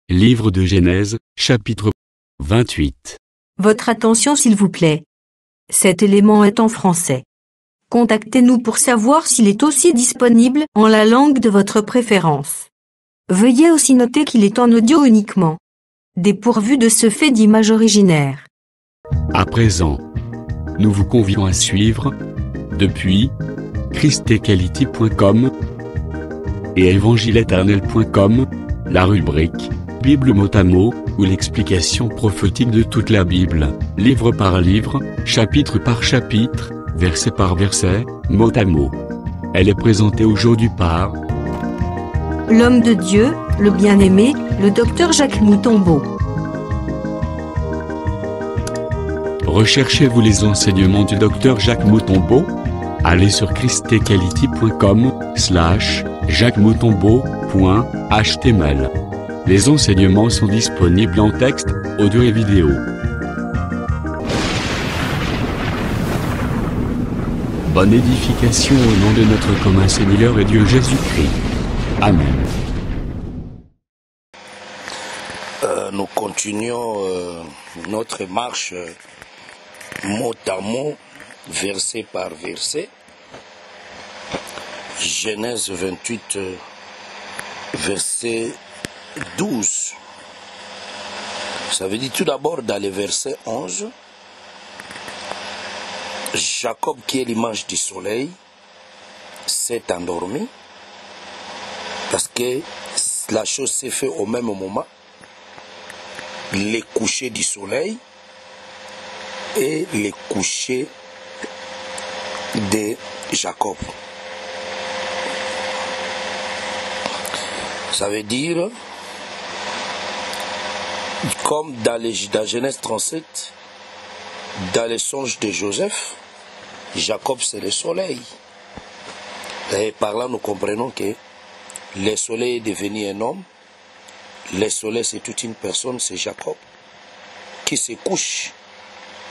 Livre de Genèse, chapitre 28. Votre attention s'il vous plaît. Cet élément est en français. Contactez-nous pour savoir s'il est aussi disponible en la langue de votre préférence. Veuillez aussi noter qu'il est en audio uniquement. Dépourvu de ce fait d'image originaire. À présent, nous vous convions à suivre, depuis christequality.com et évangile-éternel.com, la rubrique Bible mot à mot, ou l'explication prophétique de toute la Bible, livre par livre, chapitre par chapitre, verset par verset, mot à mot. Elle est présentée aujourd'hui par L'homme de Dieu, le bien-aimé, le docteur Jacques Moutombo. Recherchez-vous les enseignements du docteur Jacques Moutombo? Allez sur christequality.com/jacquesmoutombo.html. Les enseignements sont disponibles en texte, audio et vidéo. Bonne édification au nom de notre commun Seigneur et Dieu Jésus-Christ. Amen. Nous continuons notre marche mot à mot, verset par verset. Genèse 28, verset 12. Ça veut dire tout d'abord dans le verset 11, Jacob, qui est l'image du soleil, s'est endormi parce que la chose s'est faite au même moment, les couchers du soleil et les couchers de Jacob. Ça veut dire, comme dans Genèse 37, dans les songes de Joseph, Jacob c'est le soleil. Et par là nous comprenons que le soleil est devenu un homme, le soleil c'est toute une personne, c'est Jacob, qui se couche.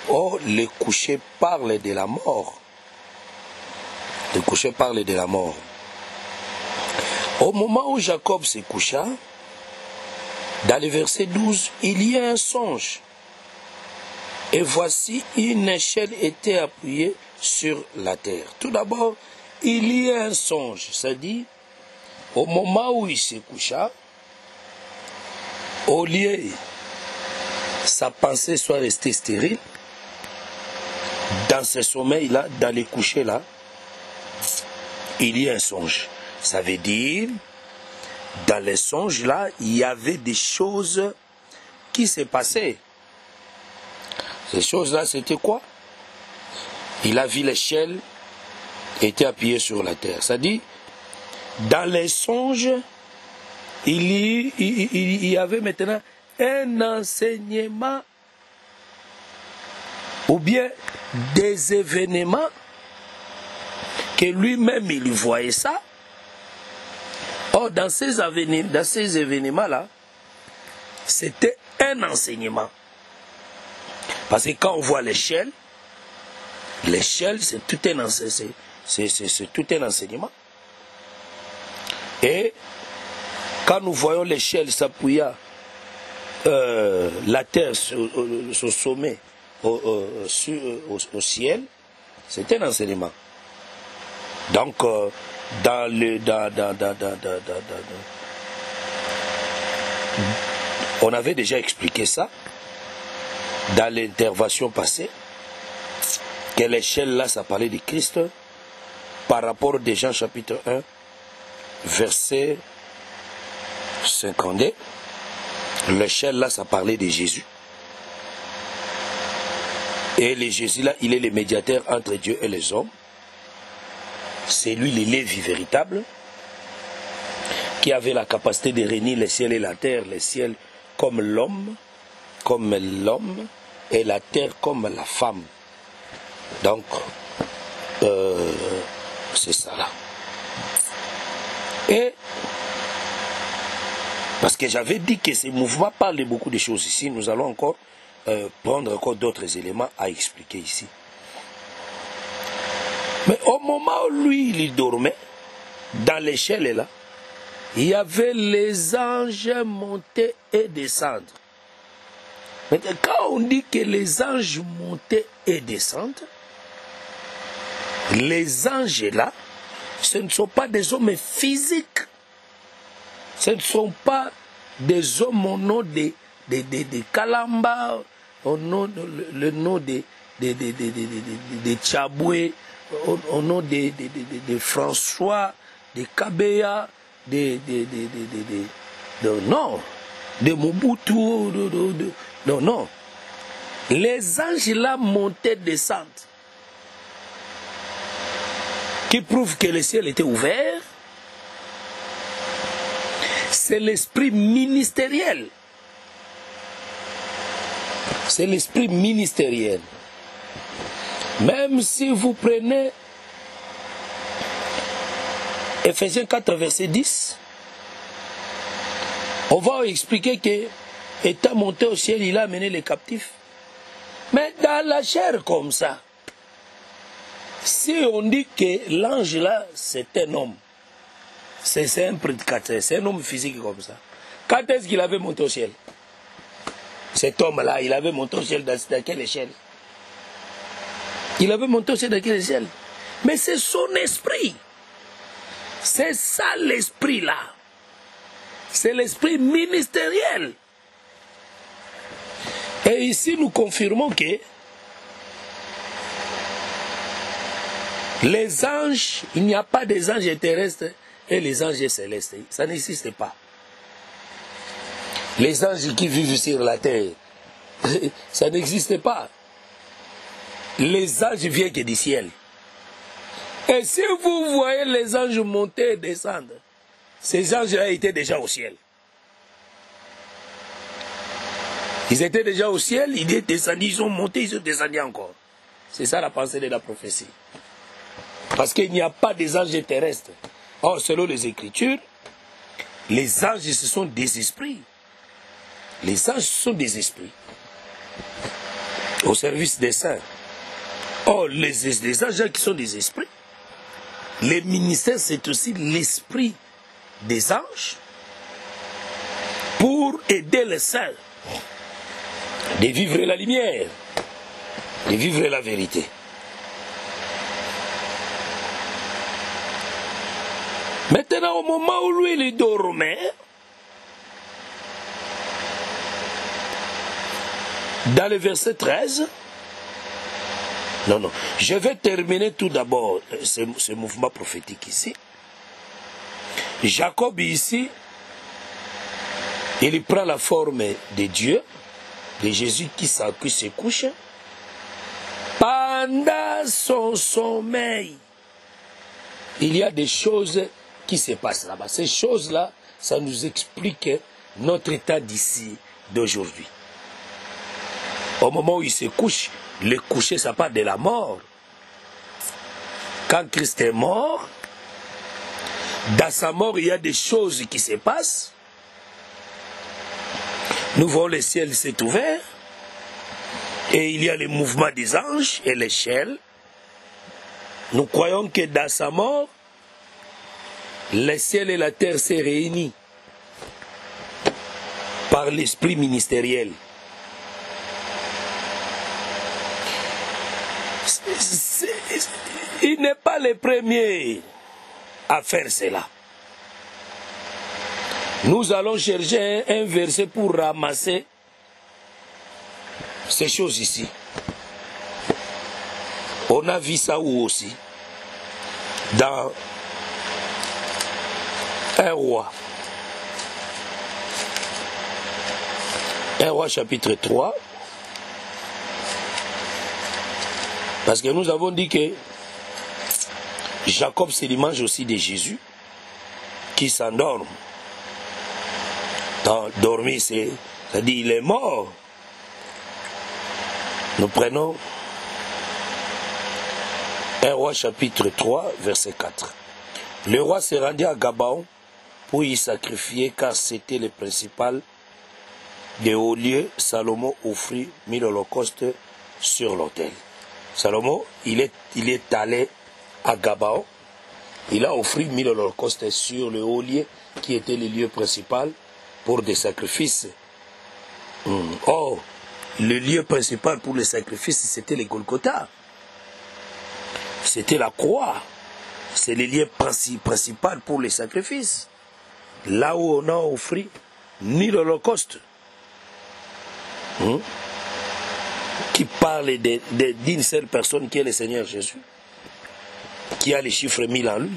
Or, le coucher parle de la mort. Le coucher parle de la mort. Au moment où Jacob se coucha, dans le verset 12, il y a un songe. Et voici, une échelle était appuyée sur la terre. Tout d'abord, il y a un songe. C'est-à-dire, au moment où il se coucha, au lieu sa pensée soit restée stérile, dans ce sommeil-là, dans les couchers-là, il y a un songe. Ça veut dire, dans les songes-là, il y avait des choses qui se passaient. Ces choses-là, c'était quoi? Il a vu l'échelle était appuyée sur la terre. C'est-à-dire, dans les songes, il y avait maintenant un enseignement ou bien des événements que lui-même il voyait ça. Or, dans ces événements-là, c'était un enseignement. Parce que quand on voit l'échelle, c'est tout un enseignement. Et quand nous voyons l'échelle s'appuyer la terre au sommet, au ciel, c'est un enseignement. Donc, on avait déjà expliqué ça dans l'intervention passée, que l'échelle là, ça parlait de Christ, par rapport à Jean chapitre 1, verset 52. L'échelle là, ça parlait de Jésus. Et le Jésus là, il est le médiateur entre Dieu et les hommes. C'est lui le Lévi véritable, qui avait la capacité de réunir le ciel et la terre, le ciel comme l'homme, et la terre comme la femme. Donc, c'est ça là. Et, parce que j'avais dit que ces mouvements parlent de beaucoup de choses ici, nous allons encore prendre encore d'autres éléments à expliquer ici. Mais au moment où lui, il dormait, dans l'échelle là, il y avait les anges monter et descendre. Maintenant, quand on dit que les anges montaient et descendent, les anges là, ce ne sont pas des hommes physiques. Ce ne sont pas des hommes au nom de Kalamba, au nom, le nom de Tchaboué, au nom de François, de Kabeya, non, de Mobutu, non. Les anges là montaient, descendent, qui prouve que le ciel était ouvert. C'est l'esprit ministériel. C'est l'esprit ministériel. Même si vous prenez Ephésiens 4, verset 10, on va expliquer que, étant monté au ciel, il a amené les captifs. Mais dans la chair comme ça, si on dit que l'ange là, c'est un homme, c'est un prédicateur, c'est un homme physique comme ça. Quand est-ce qu'il avait monté au ciel? Cet homme-là, il avait monté au ciel dans quelle échelle? Il avait monté au ciel dans quelle échelle? Mais c'est son esprit. C'est ça l'esprit-là. C'est l'esprit ministériel. Et ici, nous confirmons que les anges, il n'y a pas des anges terrestres et les anges célestes. Ça n'existe pas. Les anges qui vivent sur la terre, ça n'existe pas. Les anges viennent que du ciel. Et si vous voyez les anges monter et descendre, ces anges-là étaient déjà au ciel. Ils étaient déjà au ciel, ils étaient descendus, ils ont monté, ils sont descendus encore. C'est ça la pensée de la prophétie. Parce qu'il n'y a pas des anges terrestres. Or, selon les Écritures, les anges, ce sont des esprits. Les anges sont des esprits. Au service des saints. Or, les anges qui sont des esprits, les ministères, c'est aussi l'esprit des anges pour aider les saints de vivre la lumière, de vivre la vérité. Maintenant, au moment où lui, il dormait, dans le verset 13, je vais terminer tout d'abord ce mouvement prophétique ici. Jacob ici, il prend la forme de Dieu, de Jésus qui se couche, pendant son sommeil. Il y a des choses qui se passent là-bas. Ces choses-là, ça nous explique notre état d'ici, d'aujourd'hui. Au moment où il se couche, le coucher, ça part de la mort. Quand Christ est mort, dans sa mort, il y a des choses qui se passent. Nous voyons le ciel s'est ouvert, et il y a le mouvement des anges et l'échelle. Nous croyons que dans sa mort, le ciel et la terre s'est réunis par l'esprit ministériel. Il n'est pas le premier à faire cela. Nous allons chercher un verset pour ramasser ces choses ici. On a vu ça où aussi? Dans un roi. Un roi chapitre 3. Parce que nous avons dit que Jacob, c'est l'image aussi de Jésus qui s'endorme. Dormir, c'est-à-dire il est mort. Nous prenons un roi chapitre 3, verset 4. Le roi se rendit à Gabaon pour y sacrifier car c'était le principal des hauts lieux. Salomon offrit 1000 holocaustes sur l'autel. Salomon, il est allé à Gabaon Il a offert 1000 holocaustes sur le haut lieu qui était le lieu principal pour des sacrifices. Oh, le lieu principal pour les sacrifices, c'était le Golgotha. C'était la croix. C'est le lieu principal pour les sacrifices. Là où on a offert 1000 holocaustes. Qui parle d'une seule personne qui est le Seigneur Jésus, qui a les chiffres 1000 en lui.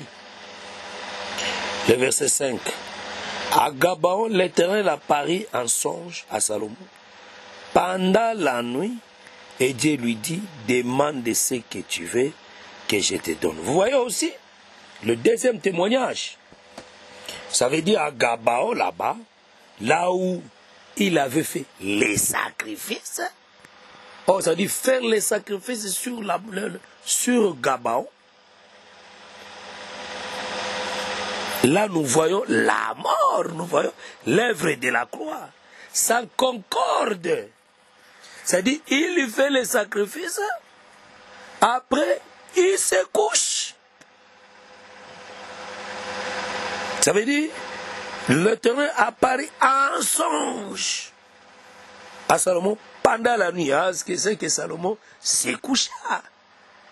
Le verset 5. À Gabaon, l'Éternel apparut en songe à Salomon pendant la nuit, et Dieu lui dit, demande ce que tu veux que je te donne. Vous voyez aussi le deuxième témoignage. Ça veut dire à Gabaon, là-bas, là où il avait fait les sacrifices. Oh, ça dit faire les sacrifices sur Gabaon. Là, nous voyons la mort, nous voyons l'œuvre de la croix. Ça concorde. C'est-à-dire, il fait les sacrifices, après, il se couche. Ça veut dire, l'Éternel apparaît en songe à Salomon pendant la nuit. Ce que c'est que Salomon se coucha.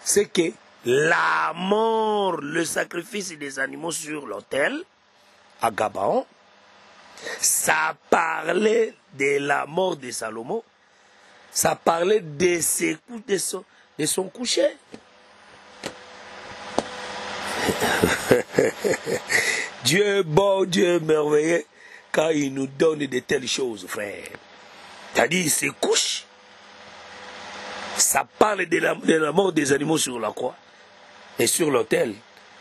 C'est que la mort, le sacrifice des animaux sur l'autel à Gabaon, ça parlait de la mort de Salomon, ça parlait de son coucher. Dieu est bon, Dieu est merveilleux quand il nous donne de telles choses, frère. C'est-à-dire, il se couche. Ça parle de la mort des animaux sur la croix et sur l'autel.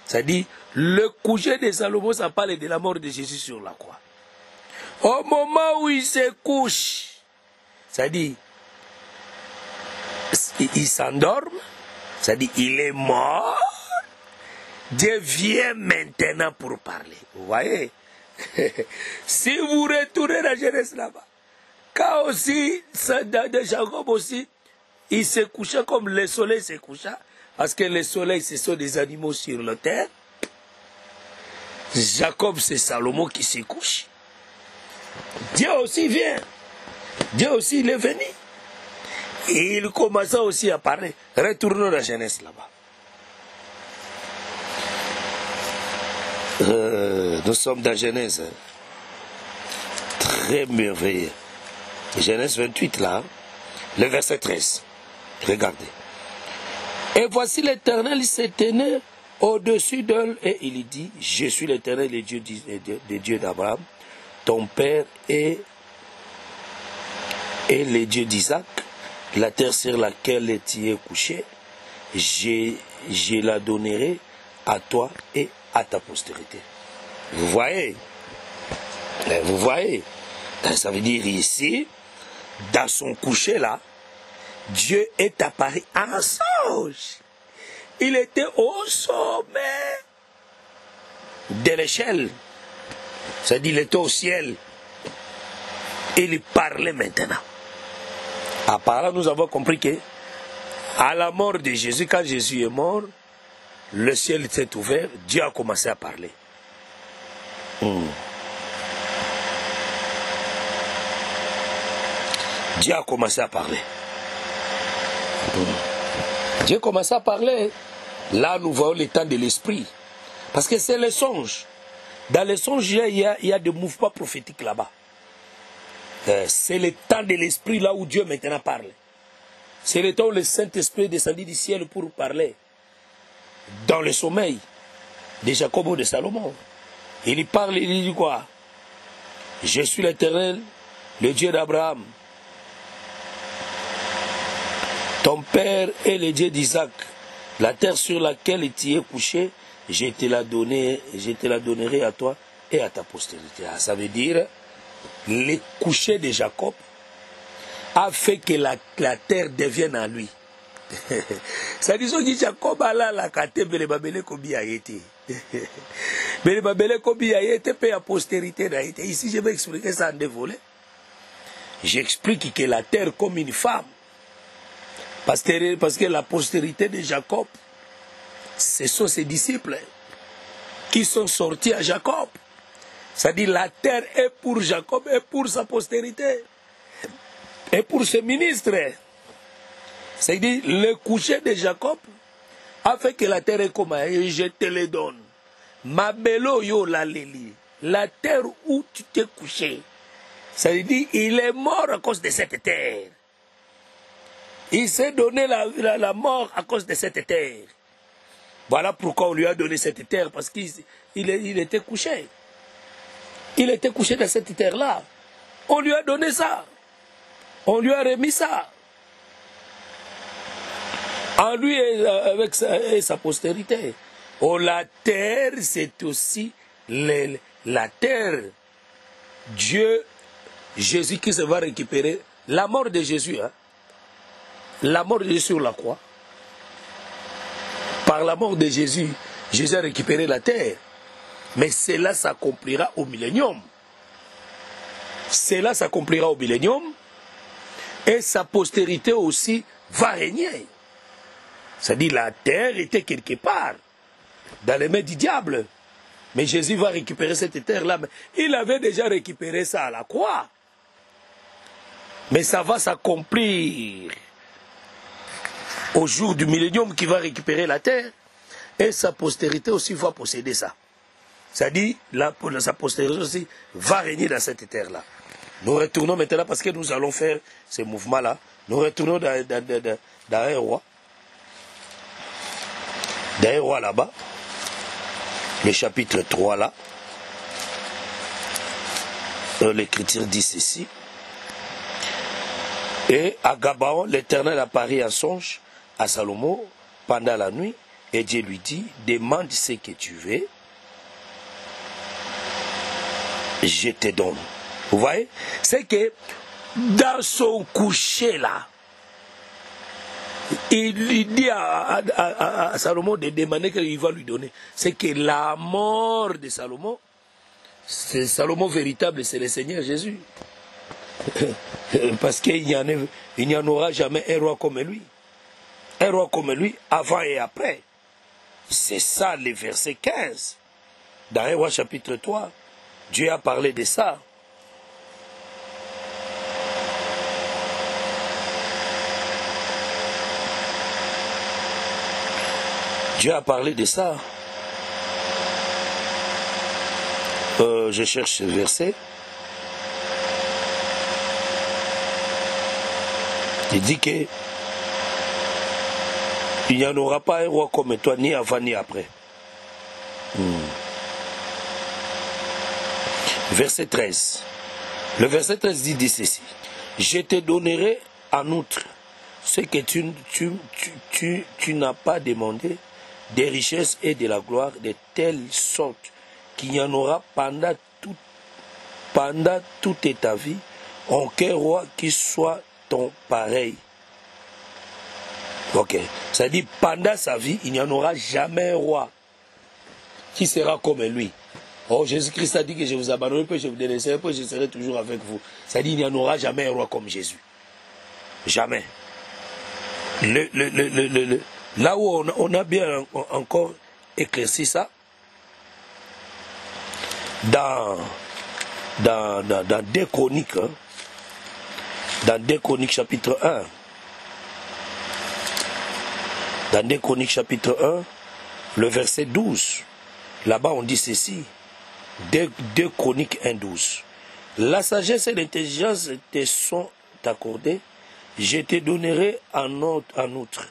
C'est-à-dire, le coucher de Salomon, ça parle de la mort de Jésus sur la croix. Au moment où il se couche, c'est-à-dire, il s'endorme, c'est-à-dire, il est mort. Dieu vient maintenant pour parler. Vous voyez? Si vous retournez la Genèse là-bas, quand aussi, de Jacob aussi, il se couchait comme le soleil se coucha, parce que le soleil, ce sont des animaux sur la terre. Jacob, c'est Salomon qui se couche. Dieu aussi vient. Dieu aussi, il est venu. Et il commença aussi à parler. Retournons la Genèse là-bas. Nous sommes dans Genèse. Très merveilleux. Genèse 28 là, le verset 13. Regardez. Et voici l'Éternel se tenait au-dessus d'elle et il dit, je suis l'Éternel, le Dieu d'Abraham, ton père et le Dieu d'Isaac, la terre sur laquelle tu es couché, je la donnerai à toi et à ta postérité. Vous voyez? Vous voyez? Ça veut dire ici, dans son coucher là, Dieu est apparu en songe. Il était au sommet de l'échelle. C'est-à-dire, il était au ciel. Il parlait maintenant. À part là, nous avons compris que, à la mort de Jésus, quand Jésus est mort, le ciel s'est ouvert, Dieu a commencé à parler. Dieu a commencé à parler. Dieu a commencé à parler. Là, nous voyons le temps de l'esprit. Parce que c'est le songe. Dans le songe, il y a des mouvements prophétiques là-bas. C'est le temps de l'esprit là où Dieu maintenant parle. C'est le temps où le Saint-Esprit est descendu du ciel pour parler. Dans le sommeil de Jacob ou de Salomon. Il parle, il dit quoi? Je suis l'Éternel, le Dieu d'Abraham. Ton père est le Dieu d'Isaac. La terre sur laquelle tu es couché, je te la donnerai à toi et à ta postérité. Ça veut dire, le coucher de Jacob a fait que la terre devienne à lui. Ça dit que Jacob a la kate bele babele kobi a été. Bele babele kobi a été pe à postérité na été. Ici je vais expliquer ça en deux volets. J'explique que la terre comme une femme. Parce que la postérité de Jacob, ce sont ses disciples. qui sont sortis à Jacob. C'est-à-dire la terre est pour Jacob et pour sa postérité. Et pour ses ministres. C'est-à-dire le coucher de Jacob a fait que la terre est comme et je te le donne. Mabelo yo la leli. La terre où tu t'es couché. C'est-à-dire il est mort à cause de cette terre. Il s'est donné la mort à cause de cette terre. Voilà pourquoi on lui a donné cette terre, parce qu'il était couché. Il était couché dans cette terre-là. On lui a donné ça. On lui a remis ça. En lui avec sa postérité. Oh, la terre, c'est aussi la terre. Dieu, Jésus-Christ va récupérer la mort de Jésus. Hein? La mort de Jésus sur la croix. Par la mort de Jésus, Jésus a récupéré la terre. Mais cela s'accomplira au millénium. Cela s'accomplira au millénium. Et sa postérité aussi va régner. C'est-à-dire la terre était quelque part dans les mains du diable. Mais Jésus va récupérer cette terre-là. Il avait déjà récupéré ça à la croix. Mais ça va s'accomplir au jour du millénium qui va récupérer la terre. Et sa postérité aussi va posséder ça. C'est-à-dire, sa postérité aussi va régner dans cette terre-là. Nous retournons maintenant, parce que nous allons faire ce mouvement-là. Nous retournons dans un roi. Dans un roi là-bas. Le chapitre 3 là. L'Écriture dit ceci. Et à Gabaon, l'Éternel apparut en songe à Salomon pendant la nuit. Et Dieu lui dit, demande ce que tu veux. Je te donne. Vous voyez? C'est que dans son coucher là, il lui dit à Salomon de demander qu'il va lui donner. C'est que la mort de Salomon, c'est Salomon véritable, c'est le Seigneur Jésus. Parce qu'il n'y en aura jamais un roi comme lui. Un roi comme lui, avant et après. C'est ça le verset 15. Dans 1 roi chapitre 3, Dieu a parlé de ça. Dieu a parlé de ça. Je cherche ce verset. Il dit que il n'y en aura pas un roi comme toi, ni avant ni après. Verset 13. Le verset 13 dit ceci. Je te donnerai en outre ce que tu n'as pas demandé, des richesses et de la gloire, de telle sorte qu'il n'y en aura pendant toute ta vie aucun roi qui soit ton pareil. Ok. Ça dit, pendant sa vie, il n'y en aura jamais un roi qui sera comme lui. Oh, Jésus-Christ a dit que je vous abandonnerai, puis je vous délaisserai, puis je serai toujours avec vous. Ça dit, il n'y en aura jamais un roi comme Jésus. Jamais. Là où on a bien encore éclairci ça, dans 2 Chroniques, hein, dans 2 Chroniques chapitre 1, dans 2 Chroniques chapitre 1, le verset 12, là-bas on dit ceci, 2 Chroniques 1, 12. La sagesse et l'intelligence te sont accordées, je te donnerai en outre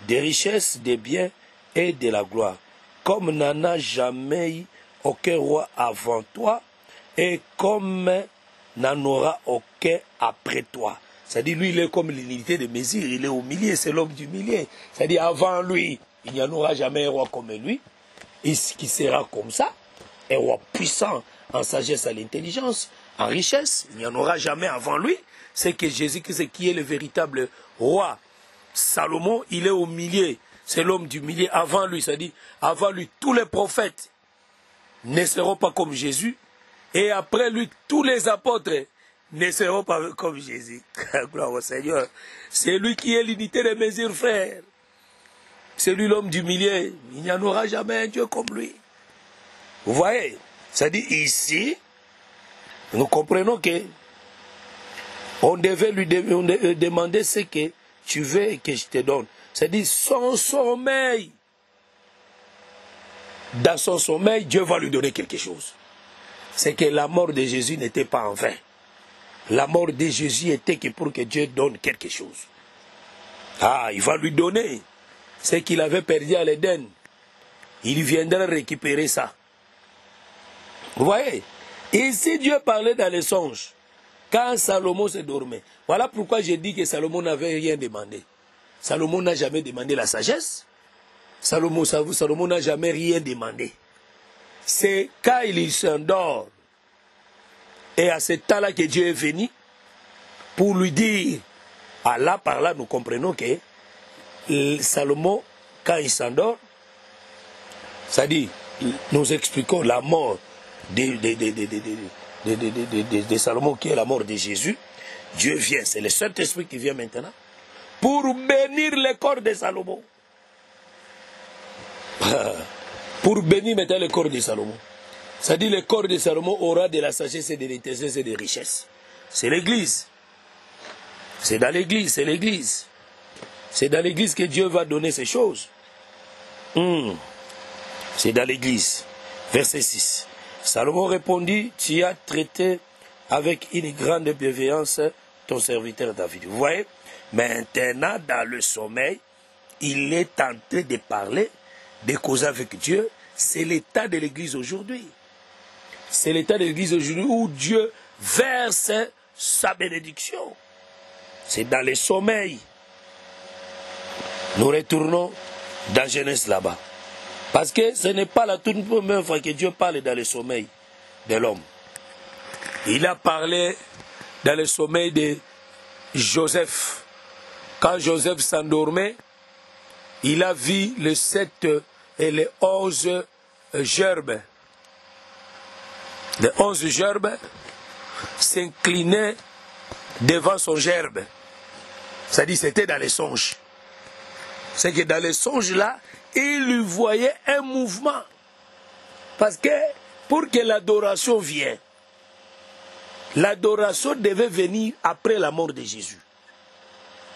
des richesses, des biens et de la gloire, comme n'en a jamais eu aucun roi avant toi, et comme n'en aura aucun après toi. C'est-à-dire, lui, il est comme l'unité de mesure, il est au milieu, c'est l'homme du milieu. C'est-à-dire, avant lui, il n'y en aura jamais un roi comme lui, et qui sera comme ça, un roi puissant en sagesse à l'intelligence, en richesse, il n'y en aura jamais avant lui. C'est que Jésus-Christ qui est le véritable roi. Salomon, il est au milieu, c'est l'homme du milieu avant lui, c'est-à-dire, avant lui, tous les prophètes ne seront pas comme Jésus, et après lui, tous les apôtres ne seront pas comme Jésus. Gloire au Seigneur. C'est lui qui est l'unité de mesure, frère. C'est lui l'homme du milieu. Il n'y en aura jamais un Dieu comme lui. Vous voyez? C'est-à-dire ici, nous comprenons que on devait lui demander ce que tu veux que je te donne. C'est-à-dire son sommeil. Dans son sommeil, Dieu va lui donner quelque chose. C'est que la mort de Jésus n'était pas en vain. La mort de Jésus était que pour que Dieu donne quelque chose. Ah, il va lui donner ce qu'il avait perdu à l'Éden. Il viendra récupérer ça. Vous voyez? Et si Dieu parlait dans les songes, quand Salomon se dormait, voilà pourquoi j'ai dit que Salomon n'avait rien demandé. Salomon n'a jamais demandé la sagesse. Salomon n'a jamais rien demandé. C'est quand il s'endort, et à ce temps-là que Dieu est venu, pour lui dire, ah là, par là, nous comprenons que Salomon, quand il s'endort, c'est-à-dire, nous expliquons la mort de Salomon, qui est la mort de Jésus. Dieu vient, c'est le Saint-Esprit qui vient maintenant, pour bénir le corps de Salomon. Pour bénir maintenant le corps de Salomon. C'est-à-dire le corps de Salomon aura de la sagesse et de l'intelligence et des richesses. C'est l'Église. C'est dans l'Église, c'est l'Église. C'est dans l'Église que Dieu va donner ces choses. C'est dans l'Église. Verset 6. Salomon répondit, tu as traité avec une grande bienveillance ton serviteur David. Vous voyez, maintenant dans le sommeil, il est en train de parler, de causer avec Dieu. C'est l'état de l'Église aujourd'hui. C'est l'état de l'Église aujourd'hui où Dieu verse sa bénédiction. C'est dans le sommeil. Nous retournons dans Genèse là-bas. Parce que ce n'est pas la toute première fois que Dieu parle dans le sommeil de l'homme. Il a parlé dans le sommeil de Joseph. Quand Joseph s'endormait, il a vu les 7 et les 11 gerbes. Les 11 gerbes s'inclinaient devant son gerbe. C'est-à-dire c'était dans les songes. C'est que dans les songes là, il lui voyait un mouvement. Parce que pour que l'adoration vienne, l'adoration devait venir après la mort de Jésus.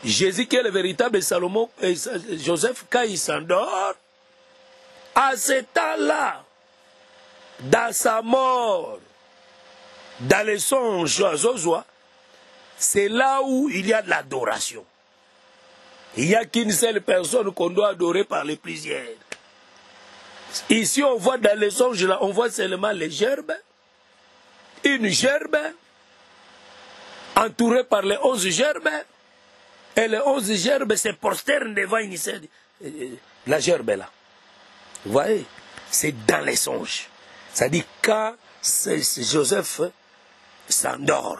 Jésus qui est le véritable Salomon, Joseph, quand il s'endort, à ce temps-là, dans sa mort, dans les songes, c'est là où il y a de l'adoration. Il n'y a qu'une seule personne qu'on doit adorer par les prières. Ici, on voit dans les songes, là, on voit seulement les gerbes, une gerbe, entourée par les 11 gerbes, et les 11 gerbes se prosternent devant la gerbe là. Vous voyez? C'est dans les songes. C'est-à-dire quand Joseph s'endort.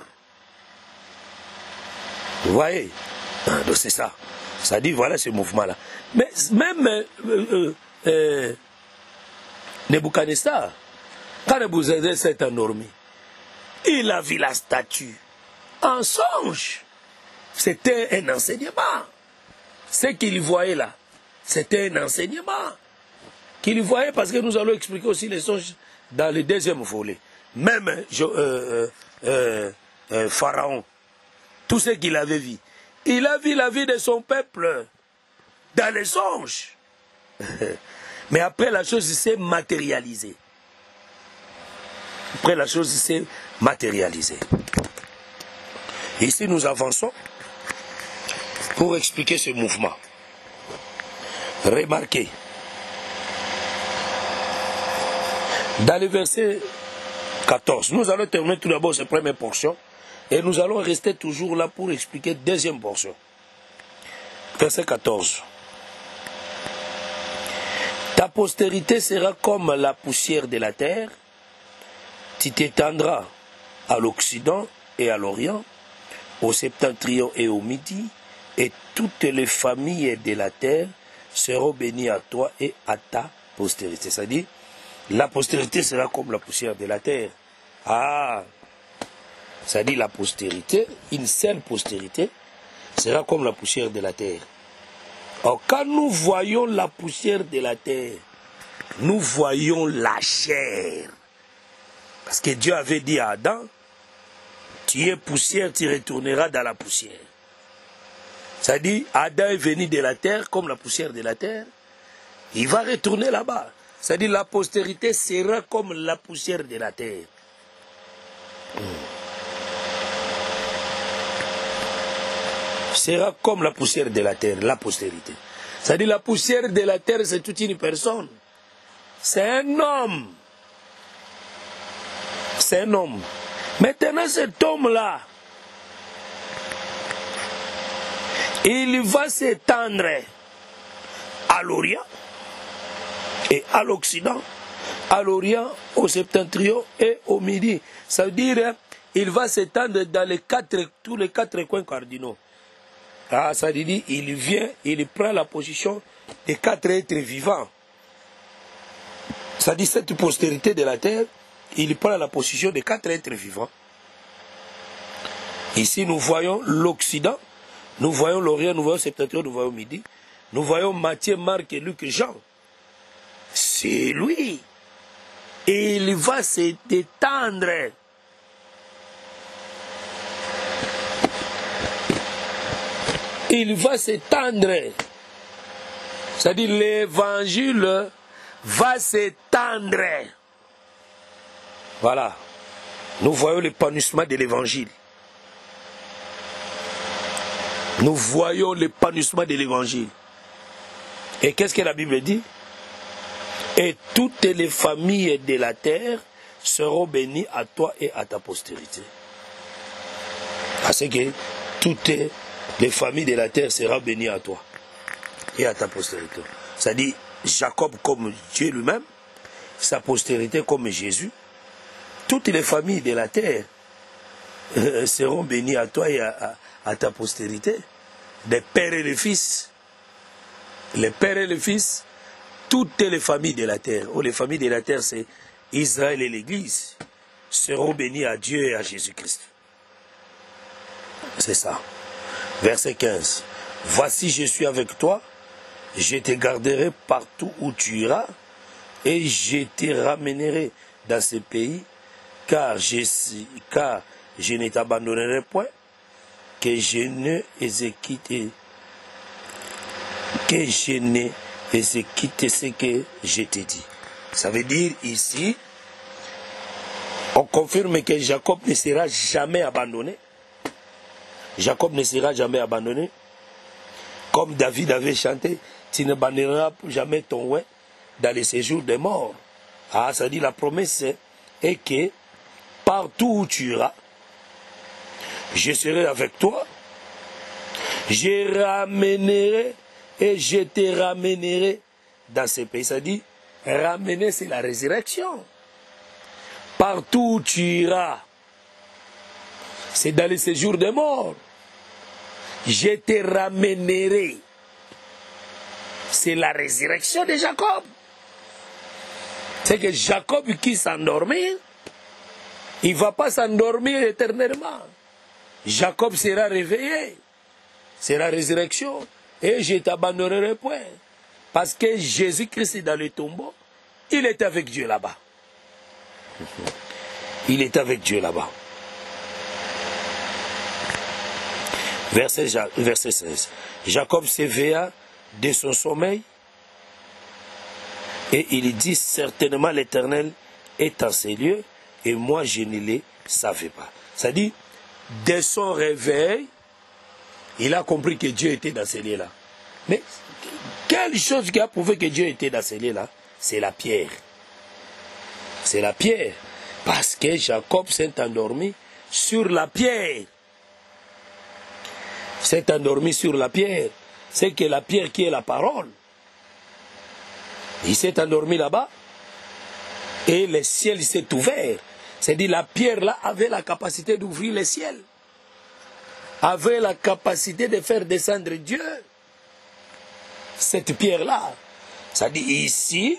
Vous voyez? Donc c'est ça. Ça dit voilà ce mouvement-là. Mais même Nebuchadnezzar, quand Nebuchadnezzar s'est endormi, il a vu la statue en songe. C'était un enseignement. Ce qu'il voyait là, c'était un enseignement qu'il voyait, parce que nous allons expliquer aussi les songes dans le deuxième volet. Même Pharaon, tout ce qu'il avait vu. Il a vu la vie de son peuple dans les songes. Mais après, la chose s'est matérialisée. Après, la chose s'est matérialisée. Ici, nous avançons pour expliquer ce mouvement. Remarquez, dans le verset 14, nous allons terminer tout d'abord cette première portion. Et nous allons rester toujours là pour expliquer la deuxième portion. Verset 14. Ta postérité sera comme la poussière de la terre. Tu t'étendras à l'Occident et à l'Orient, au septentrion et au Midi, et toutes les familles de la terre seront bénies à toi et à ta postérité. C'est-à-dire, la postérité sera comme la poussière de la terre. Ah! C'est-à-dire la postérité, une seule postérité, sera comme la poussière de la terre. Or, quand nous voyons la poussière de la terre nous voyons la chair. Parce que Dieu avait dit à Adam, tu es poussière, tu retourneras dans la poussière. C'est-à-dire, Adam est venu de la terre comme la poussière de la terre. Il va retourner là-bas. C'est-à-dire, la postérité sera comme la poussière de la terre. Sera comme la poussière de la terre, la postérité. C'est-à-dire, la poussière de la terre, c'est toute une personne. C'est un homme. C'est un homme. Maintenant, cet homme-là, il va s'étendre à l'Orient et à l'Occident, à l'Orient, au septentrion et au Midi. Ça veut dire il va s'étendre dans tous les quatre coins cardinaux. Ah, ça veut dire il vient, il prend la position des quatre êtres vivants. Ça dit cette postérité de la terre, il prend la position des quatre êtres vivants. Ici, nous voyons l'Occident. Nous voyons l'Orient, nous voyons le septentrion, nous voyons le Midi. Nous voyons Matthieu, Marc, Luc et Jean. C'est lui. Et il va se détendre. Il va s'étendre. C'est-à-dire l'évangile va s'étendre. Voilà. Nous voyons l'épanouissement de l'évangile. Nous voyons l'épanouissement de l'évangile. Et qu'est-ce que la Bible dit? Et toutes les familles de la terre seront bénies à toi et à ta postérité. Parce que toutes les familles de la terre seront bénies à toi et à ta postérité. C'est-à-dire Jacob comme Dieu lui-même, sa postérité comme Jésus. Toutes les familles de la terre seront bénies à toi et à ta postérité. Des pères et les fils. Les pères et les fils, toutes les familles de la terre. Oh, les familles de la terre, c'est Israël et l'Église. Seront bénis à Dieu et à Jésus-Christ. C'est ça. Verset 15. Voici, je suis avec toi. Je te garderai partout où tu iras. Et je te ramènerai dans ce pays. Car je ne t'abandonnerai point. Que je ne quitté ce que je t'ai dit. Ça veut dire ici, on confirme que Jacob ne sera jamais abandonné. Jacob ne sera jamais abandonné. Comme David avait chanté, tu n'abandonneras jamais ton ouin dans les séjours des morts. Ah, ça dit la promesse est que partout où tu iras, je serai avec toi, je ramènerai et je te ramènerai dans ce pays. Ça dit, ramener c'est la résurrection. Partout où tu iras, c'est dans les séjours des morts. Je te ramènerai. C'est la résurrection de Jacob. C'est que Jacob qui s'endormit, il ne va pas s'endormir éternellement. Jacob sera réveillé. C'est la résurrection. Et je ne t'abandonnerai point. Parce que Jésus-Christ est dans le tombeau. Il est avec Dieu là-bas. Il est avec Dieu là-bas. Verset 16. Jacob s'éveilla de son sommeil. Et il dit, certainement l'Éternel est en ces lieux. Et moi, je ne le savais pas. C'est-à-dire, dès son réveil, il a compris que Dieu était dans ces lieux-là. Mais quelle chose qui a prouvé que Dieu était dans ces lieux-là? C'est la pierre. C'est la pierre. Parce que Jacob s'est endormi sur la pierre. S'est endormi sur la pierre. C'est que la pierre qui est la parole. Il s'est endormi là-bas. Et le ciel s'est ouvert. C'est-à-dire la pierre-là avait la capacité d'ouvrir le ciel. Avait la capacité de faire descendre Dieu. Cette pierre-là. C'est-à-dire ici,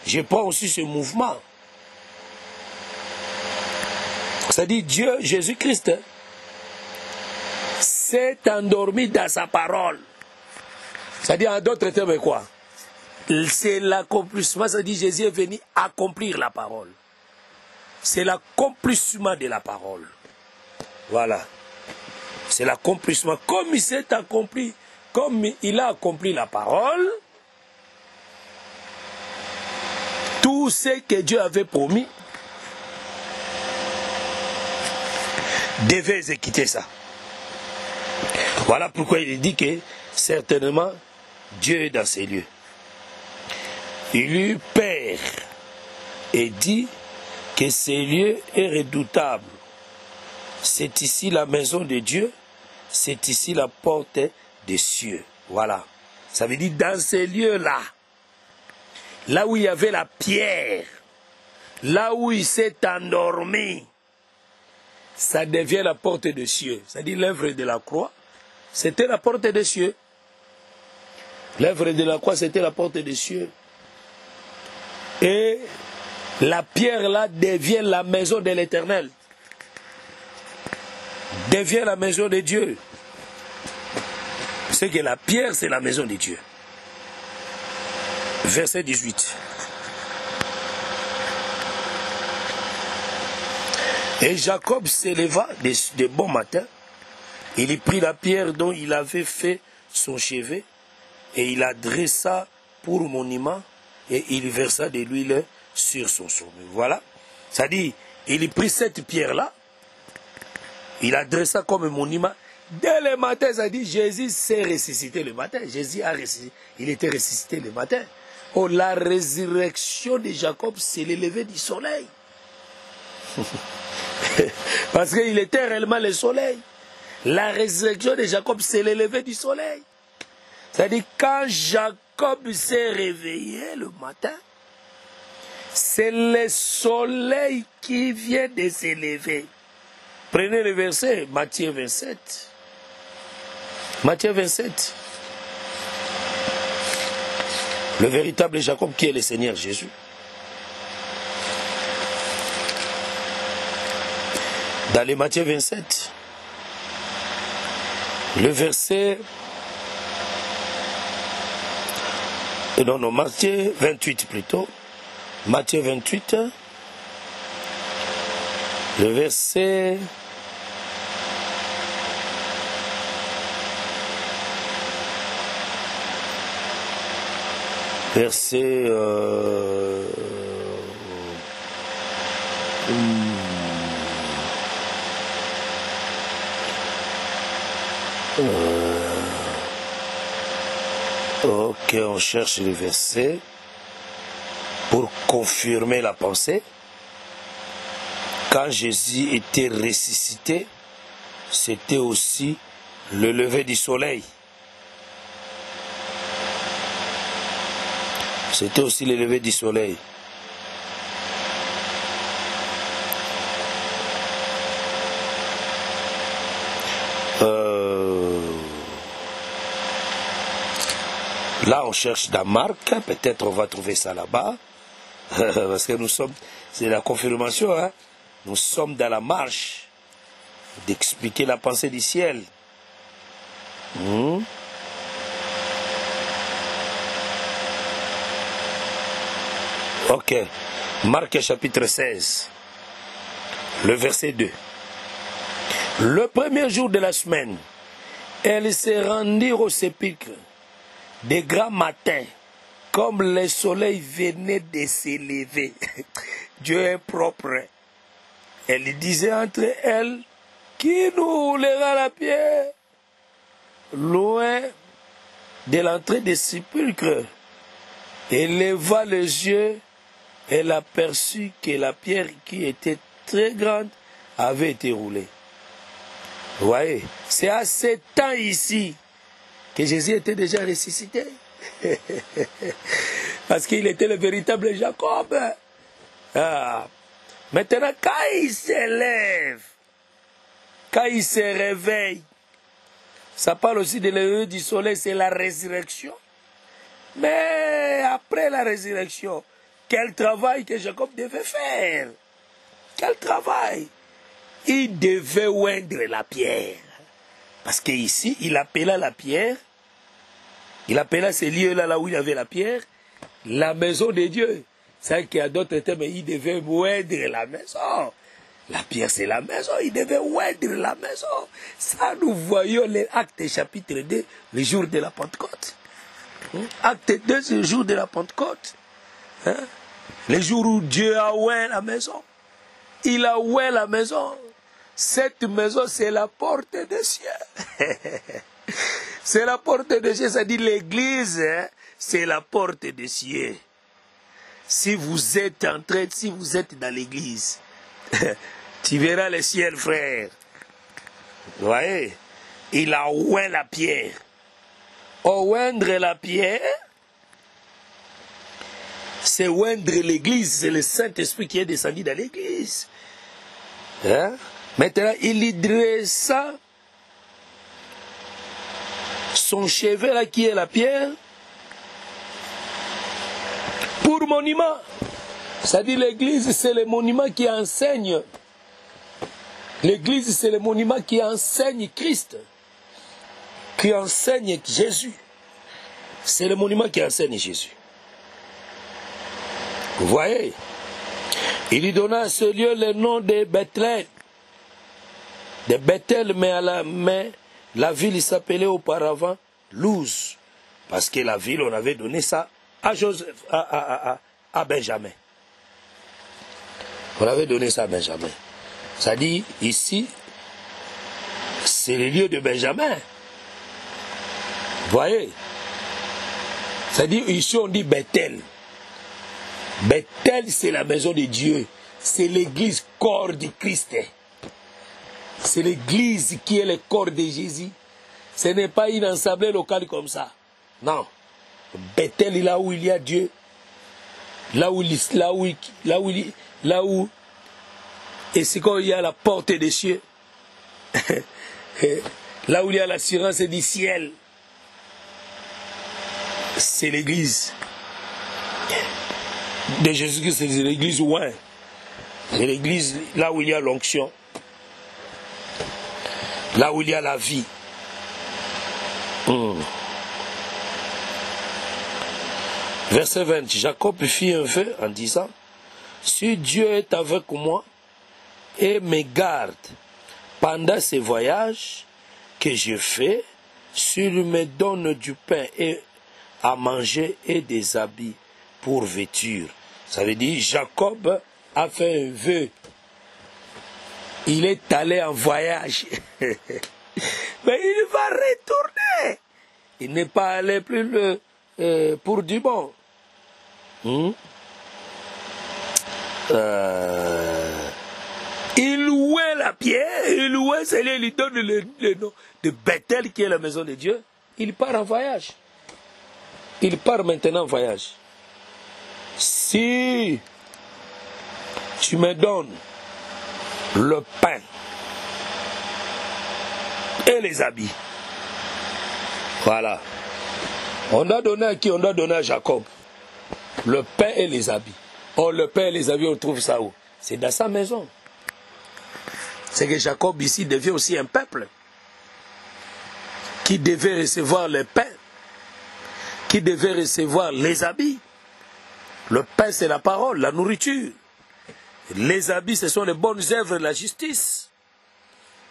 je prends aussi ce mouvement. C'est-à-dire Dieu, Jésus-Christ, s'est endormi dans sa parole. C'est-à-dire en d'autres termes quoi? C'est l'accomplissement, ça dit Jésus est venu accomplir la parole. C'est l'accomplissement de la parole. Voilà. C'est l'accomplissement. Comme il s'est accompli, comme il a accompli la parole, tout ce que Dieu avait promis devait exécuter ça. Voilà pourquoi il dit que certainement Dieu est dans ces lieux. Il eut peur et dit que ces lieux est redoutable. C'est ici la maison de Dieu, c'est ici la porte des cieux. Voilà. Ça veut dire dans ces lieux-là, là où il y avait la pierre, là où il s'est endormi, ça devient la porte des cieux. C'est-à-dire l'œuvre de la croix, c'était la porte des cieux. L'œuvre de la croix, c'était la porte des cieux. Et la pierre là devient la maison de l'Éternel. Devient la maison de Dieu. C'est que la pierre, c'est la maison de Dieu. Verset 18. Et Jacob s'éleva de bon matin. Il y prit la pierre dont il avait fait son chevet et il la dressa pour monument et il versa de l'huile sur son sommet. Voilà. C'est-à-dire, il y prit cette pierre-là, il la dressa comme monument. Dès le matin, ça dit, Jésus s'est ressuscité le matin. Jésus a ressuscité, il était ressuscité le matin. Oh, la résurrection de Jacob, c'est le lever du soleil. Parce qu'il était réellement le soleil. La résurrection de Jacob, c'est le lever du soleil. C'est-à-dire, quand Jacob s'est réveillé le matin, c'est le soleil qui vient de se lever. Prenez le verset, Matthieu 27. Matthieu 27. Le véritable Jacob qui est le Seigneur Jésus. Dans les Matthieu 27, le verset... Non, Matthieu 28 plutôt. Matthieu 28, le verset... Verset... Ok, on cherche le verset pour confirmer la pensée. Quand Jésus était ressuscité, c'était aussi le lever du soleil. C'était aussi le lever du soleil. Là, on cherche dans Marc, peut-être on va trouver ça là-bas, parce que nous sommes, c'est la confirmation, hein? Nous sommes dans la marche d'expliquer la pensée du ciel. Ok, Marc chapitre 16, le verset 2. Le premier jour de la semaine, elles se rendirent au sépulcre. De grand matin, comme le soleil venait de se lever. Dieu est propre. Elle disait entre elles, qui nous roulera la pierre loin de l'entrée des sépulcres. Elle leva les yeux, elle aperçut que la pierre qui était très grande avait été roulée. Vous voyez, c'est à ce temps ici que Jésus était déjà ressuscité. Parce qu'il était le véritable Jacob. Maintenant, quand il se lève, quand il se réveille, ça parle aussi de lever du soleil, c'est la résurrection. Mais après la résurrection, quel travail que Jacob devait faire? Quel travail? Il devait oindre la pierre. Parce qu'ici, il appela la pierre, il appela ces lieux-là, là où il y avait la pierre, la maison de Dieu. C'est qu'il y a d'autres termes, il devait oindre la maison. La pierre, c'est la maison, il devait oindre la maison. Ça, nous voyons les Actes chapitre 2, le jour de la Pentecôte. Acte 2, c'est le jour de la Pentecôte. Hein? Le jour où Dieu a oint la maison. Il a oint la maison. Cette maison, c'est la porte des cieux. C'est la porte des cieux, ça dit l'église, hein? C'est la porte des cieux. Si vous êtes si vous êtes dans l'église, tu verras le ciel, frère. Vous voyez? Il a oint la pierre. Oindre la pierre, c'est oindre l'église, c'est le Saint-Esprit qui est descendu dans l'église. Hein? Maintenant, il y dressa son chevet là qui est la pierre pour monument. C'est-à-dire l'église, c'est le monument qui enseigne. L'église, c'est le monument qui enseigne Christ, qui enseigne Jésus. C'est le monument qui enseigne Jésus. Vous voyez? Il lui donna à ce lieu le nom de Bethléem. De Bethel, mais la ville s'appelait auparavant Luz. Parce que la ville, on avait donné ça à Joseph, à Benjamin. On avait donné ça à Benjamin. Ça dit, ici, c'est le lieu de Benjamin. Vous voyez? Ça dit, ici on dit Bethel. Bethel, c'est la maison de Dieu. C'est l'église corps du Christ. C'est l'église qui est le corps de Jésus. Ce n'est pas une assemblée locale comme ça. Non. Bethel est là où il y a Dieu. Là où et c'est quand il y a la porte des cieux. Là où il y a l'assurance du ciel. C'est l'église de Jésus-Christ, c'est l'église ouin. C'est l'église là où il y a l'onction. Là où il y a la vie. Verset 20. Jacob fit un vœu en disant, si Dieu est avec moi et me garde pendant ces voyages que je fais, s'il me donne du pain et à manger et des habits pour vêture. Ça veut dire Jacob a fait un vœu. Il est allé en voyage. Mais il va retourner. Il n'est pas allé plus pour du bon. Il louait la pierre, il louait, il lui donne le nom de Bethel qui est la maison de Dieu. Il part en voyage. Il part maintenant en voyage. Si tu me donnes le pain et les habits, voilà. On doit donner à qui? On doit donner à Jacob. Le pain et les habits. Oh, le pain et les habits, on trouve ça où? C'est dans sa maison. C'est que Jacob ici devient aussi un peuple qui devait recevoir le pain, qui devait recevoir les habits. Le pain, c'est la parole, la nourriture. Les habits, ce sont les bonnes œuvres de la justice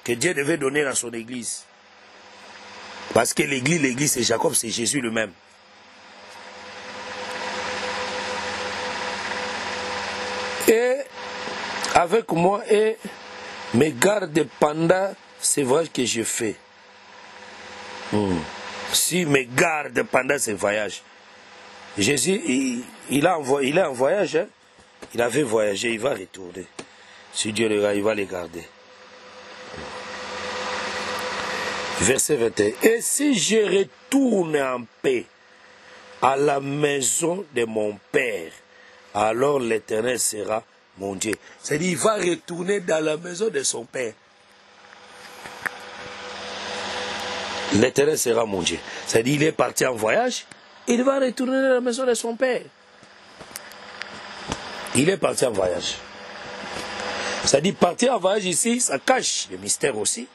que Dieu devait donner à son église. Parce que l'église, c'est Jacob, c'est Jésus lui-même. Et avec moi, et me garde pendant ces voyages que je fais. Si me garde pendant ces voyages. Jésus, il est en voyage. Hein? Il avait voyagé, il va retourner. Si Dieu le garde, il va les garder. Verset 21. Et si je retourne en paix à la maison de mon Père, alors l'Éternel sera mon Dieu. C'est-à-dire, il va retourner dans la maison de son Père. L'Éternel sera mon Dieu. C'est-à-dire, il est parti en voyage, il va retourner dans la maison de son Père. Il est parti en voyage. C'est-à-dire, partir en voyage ici, ça cache le mystère aussi.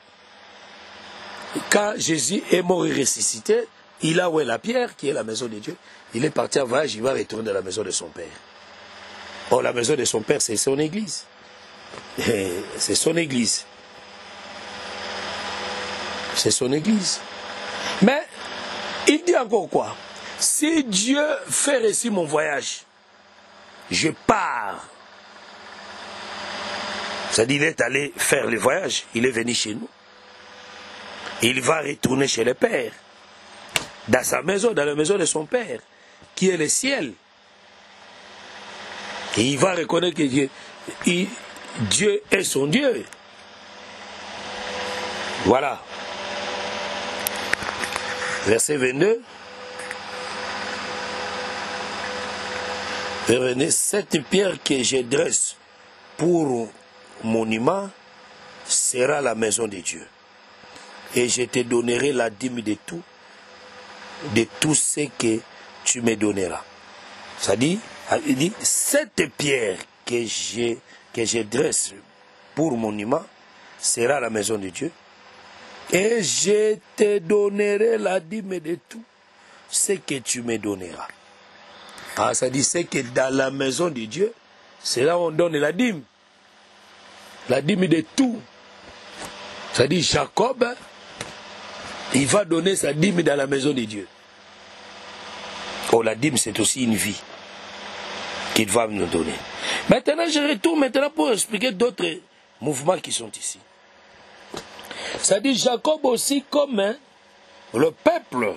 Quand Jésus est mort et ressuscité, il a oué la pierre, qui est la maison de Dieu. Il est parti en voyage, il va retourner à la maison de son père. Or, la maison de son père, c'est son église. C'est son église. C'est son église. Mais, il dit encore quoi? Si Dieu fait réussir mon voyage, je pars. C'est-à-dire, il est allé faire le voyage, il est venu chez nous. Il va retourner chez le Père, dans sa maison, dans la maison de son Père, qui est le ciel. Et il va reconnaître que Dieu est son Dieu. Voilà. Verset 22. Revenez, cette pierre que je dresse pour monument sera la maison de Dieu. Et je te donnerai la dîme de tout ce que tu me donneras. C'est-à-dire, il dit, cette pierre que je dresse pour monument sera la maison de Dieu. Et je te donnerai la dîme de tout ce que tu me donneras. Ah, ça dit, c'est que dans la maison de Dieu, c'est là où on donne la dîme. La dîme de tout. Ça dit, Jacob, il va donner sa dîme dans la maison de Dieu. Oh, la dîme, c'est aussi une vie qu'il va nous donner. Maintenant, je retourne pour expliquer d'autres mouvements qui sont ici. Ça dit, Jacob aussi comme le peuple.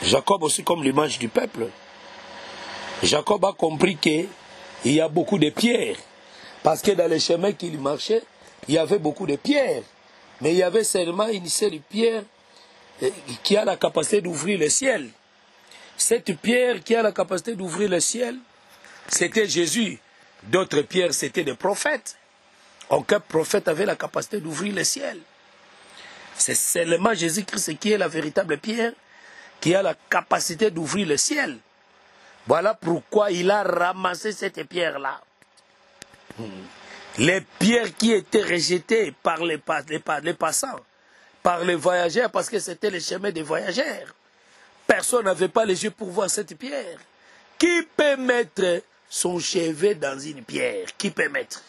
Jacob aussi comme l'image du peuple. Jacob a compris qu'il y a beaucoup de pierres. Parce que dans les chemins qu'il marchait, il y avait beaucoup de pierres. Mais il y avait seulement une seule pierre qui a la capacité d'ouvrir le ciel. Cette pierre qui a la capacité d'ouvrir le ciel, c'était Jésus. D'autres pierres, c'était des prophètes. Aucun prophète avait la capacité d'ouvrir le ciel. C'est seulement Jésus-Christ qui est la véritable pierre, qui a la capacité d'ouvrir le ciel. Voilà pourquoi il a ramassé cette pierre-là. Les pierres qui étaient rejetées par les passants, par les voyageurs, parce que c'était le chemin des voyageurs. Personne n'avait pas les yeux pour voir cette pierre. Qui peut mettre son chevet dans une pierre? Qui peut mettre?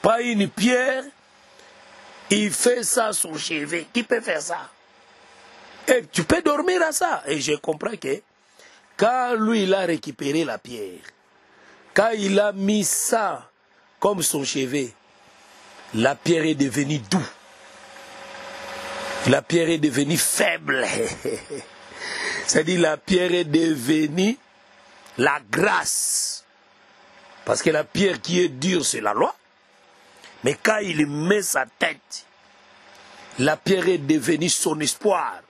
Pas une pierre, il fait ça son chevet. Qui peut faire ça? Et tu peux dormir à ça. Et je comprends que quand lui, il a récupéré la pierre, quand il a mis ça comme son chevet, la pierre est devenue douce. La pierre est devenue faible. C'est-à-dire la pierre est devenue la grâce. Parce que la pierre qui est dure, c'est la loi. Mais quand il met sa tête, la pierre est devenue son espoir.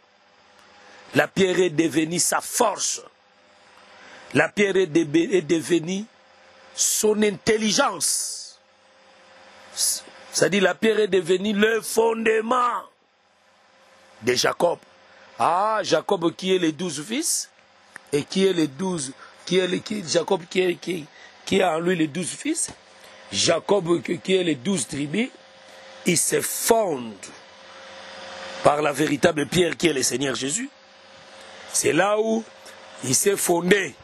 La pierre est devenue sa force. La pierre est devenue son intelligence. C'est-à-dire la pierre est devenue le fondement de Jacob. Ah, Jacob qui est les 12 fils, et qui est les 12, Jacob qui a en lui les 12 fils, Jacob qui est les 12 tribus, il se fonde par la véritable pierre qui est le Seigneur Jésus. C'est là où il s'est fondé.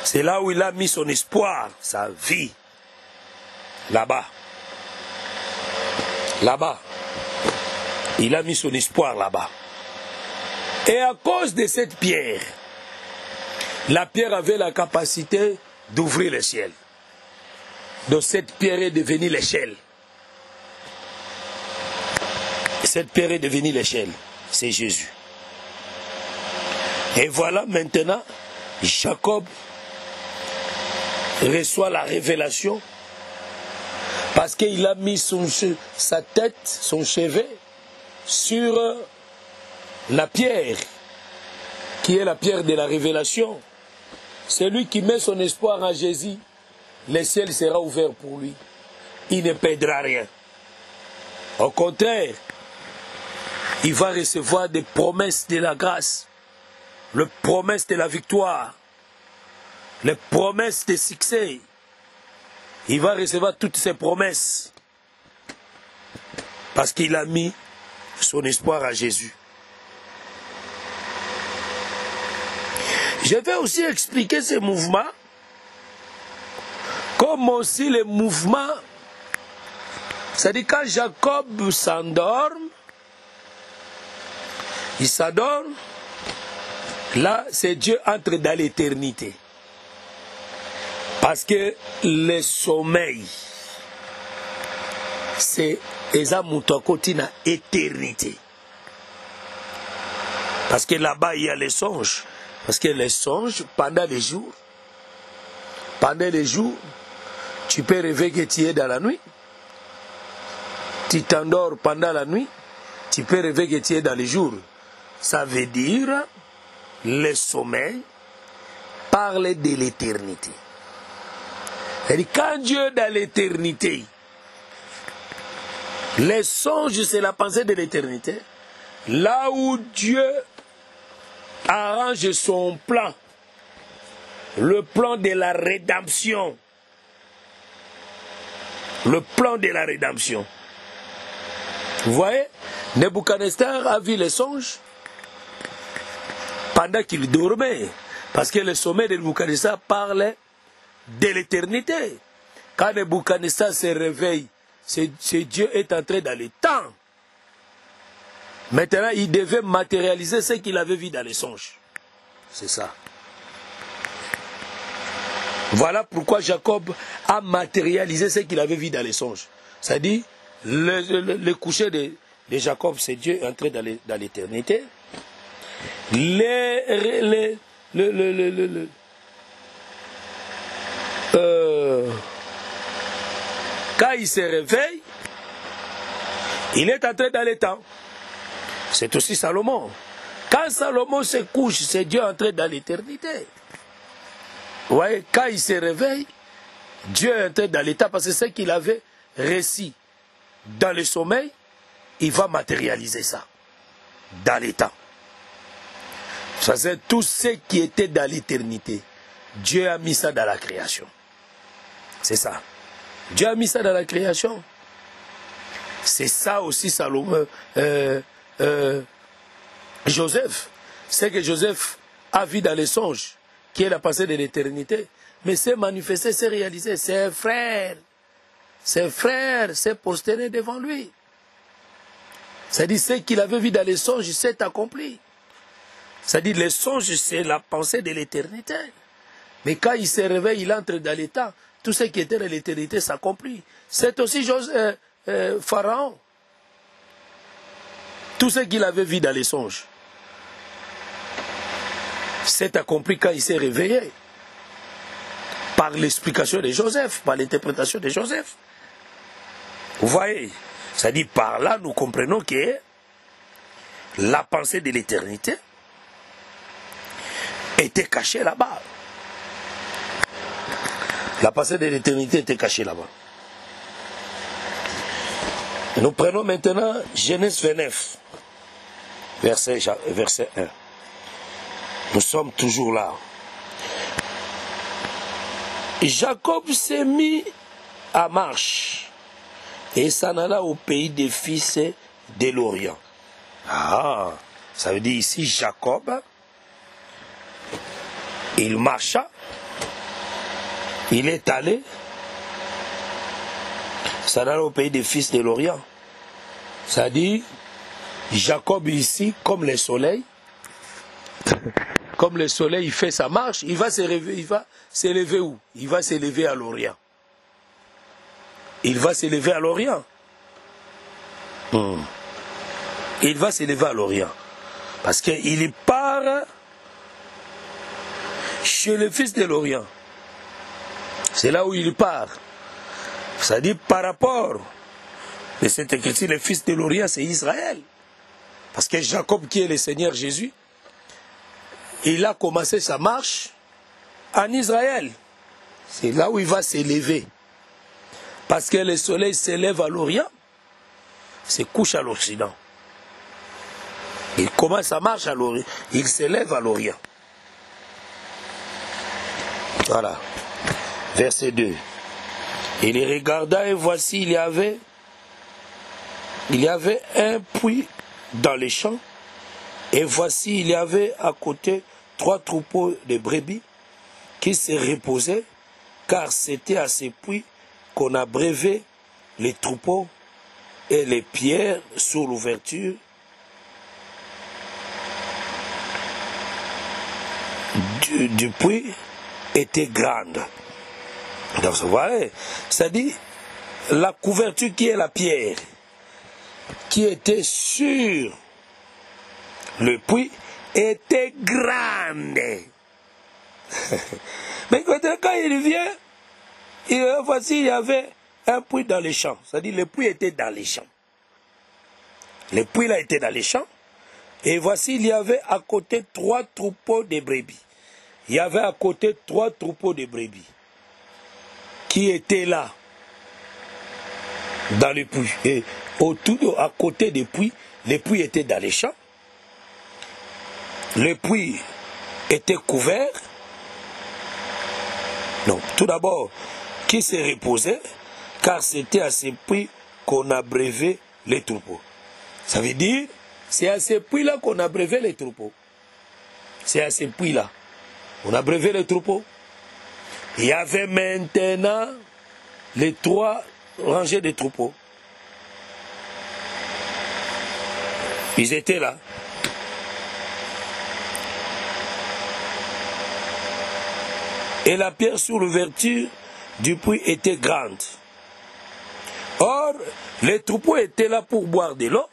C'est là où il a mis son espoir, sa vie. Là-bas. Là-bas. Il a mis son espoir là-bas. Et à cause de cette pierre, la pierre avait la capacité d'ouvrir le ciel. Donc cette pierre est devenue l'échelle. Cette pierre est devenue l'échelle. C'est Jésus. Et voilà maintenant, Jacob reçoit la révélation parce qu'il a mis sa tête, son chevet, sur la pierre, qui est la pierre de la révélation. Celui qui met son espoir en Jésus, le ciel sera ouvert pour lui. Il ne perdra rien. Au contraire, il va recevoir des promesses de la grâce, les promesses de la victoire, les promesses de succès. Il va recevoir toutes ces promesses parce qu'il a mis son espoir à Jésus. Je vais aussi expliquer ces mouvements, comme aussi les mouvements, c'est-à-dire quand Jacob s'endorme, il s'endort, là c'est Dieu entre dans l'éternité. Parce que le sommeil, c'est Esamutokoti éternité. Parce que là-bas il y a les songes. Parce que les songes, pendant les jours, tu peux rêver que tu es dans la nuit. Tu t'endors pendant la nuit, tu peux rêver que tu es dans les jours. Ça veut dire, le sommeil parle de l'éternité. C'est-à-dire, quand Dieu est dans l'éternité, les songes, c'est la pensée de l'éternité. Là où Dieu arrange son plan, le plan de la rédemption. Le plan de la rédemption. Vous voyez, Nebuchadnezzar a vu les songes pendant qu'il dormait. Parce que le sommeil de Nebuchadnezzar parlait de l'éternité. Quand Nebuchadnezzar se réveille, c'est Dieu est entré dans le temps. Maintenant, il devait matérialiser ce qu'il avait vu dans les songes. C'est ça. Voilà pourquoi Jacob a matérialisé ce qu'il avait vu dans les songes. C'est-à-dire, le coucher de Jacob, c'est Dieu entré dans l'éternité. Quand il se réveille, il est entré dans les temps. C'est aussi Salomon. Quand Salomon se couche, c'est Dieu entré dans l'éternité. Vous voyez, quand il se réveille, Dieu est entré dans l'état parce que ce qu'il avait réussi dans le sommeil, il va matérialiser ça dans l'état. Ça c'est tout ce qui était dans l'éternité. Dieu a mis ça dans la création. C'est ça. Dieu a mis ça dans la création. C'est ça aussi Salomon, Joseph. C'est que Joseph a vu dans les songes, qui est la pensée de l'éternité. Mais c'est manifesté, c'est réalisé. Ses frères s'est prosterné devant lui. C'est-à-dire, ce qu'il avait vu dans les songes, s'est accompli. C'est-à-dire, les songes, c'est la pensée de l'éternité. Mais quand il se réveille, il entre dans l'état. Tout ce qui était dans l'éternité s'accomplit. C'est aussi Pharaon. Tout ce qu'il avait vu dans les songes s'est accompli quand il s'est réveillé. Par l'explication de Joseph, par l'interprétation de Joseph. Vous voyez, c'est-à-dire par là, nous comprenons que la pensée de l'éternité était cachée là-bas. La pensée de l'éternité était cachée là-bas. Nous prenons maintenant Genèse 29, verset 1. Nous sommes toujours là. Jacob s'est mis à marche et s'en alla au pays des fils de l'Orient. Ah, ça veut dire ici Jacob, il marcha, il est allé, s'en alla au pays des fils de l'Orient. Ça veut dire Jacob ici, comme le soleil, comme le soleil il fait sa marche, il va se réveiller, il va s'élever où? Il va s'élever à l'Orient. Il va s'élever à l'Orient. Il va s'élever à l'Orient. Parce qu'il part chez le fils de l'Orient. C'est là où il part. C'est-à-dire par rapport de cette écriture, le fils de l'Orient, c'est Israël. Parce que Jacob, qui est le Seigneur Jésus, il a commencé sa marche en Israël. C'est là où il va s'élever. Parce que le soleil s'élève à l'Orient, se couche à l'Occident. Il commence sa marche à l'Orient, il s'élève à l'Orient. Voilà. Verset 2. Il regarda et voici, il y avait un puits dans les champs. Et voici, il y avait à côté 3 troupeaux de brebis qui se reposaient, car c'était à ces puits qu'on abreuvait les troupeaux et les pierres sur l'ouverture du puits était grande. Donc vous voyez, c'est-à-dire la couverture qui est la pierre, qui était sur le puits, était grande. Mais quand il vient, voici, il y avait un puits dans les champs. C'est-à-dire le puits était dans les champs. Le puits là était dans les champs. Et voici, il y avait à côté 3 troupeaux de brebis. Il y avait à côté 3 troupeaux de brebis qui étaient là, dans le puits. Et autour, à côté des puits, les puits étaient dans les champs. Le puits était couvert. Donc, tout d'abord, qui se reposait, car c'était à ces puits qu'on abreuvait les troupeaux. Ça veut dire, c'est à ces puits-là qu'on abreuvait les troupeaux. C'est à ces puits-là. On abreuvait les troupeaux. Il y avait maintenant les 3 rangées de troupeaux. Ils étaient là. Et la pierre sur l'ouverture du puits était grande. Or, les troupeaux étaient là pour boire de l'eau.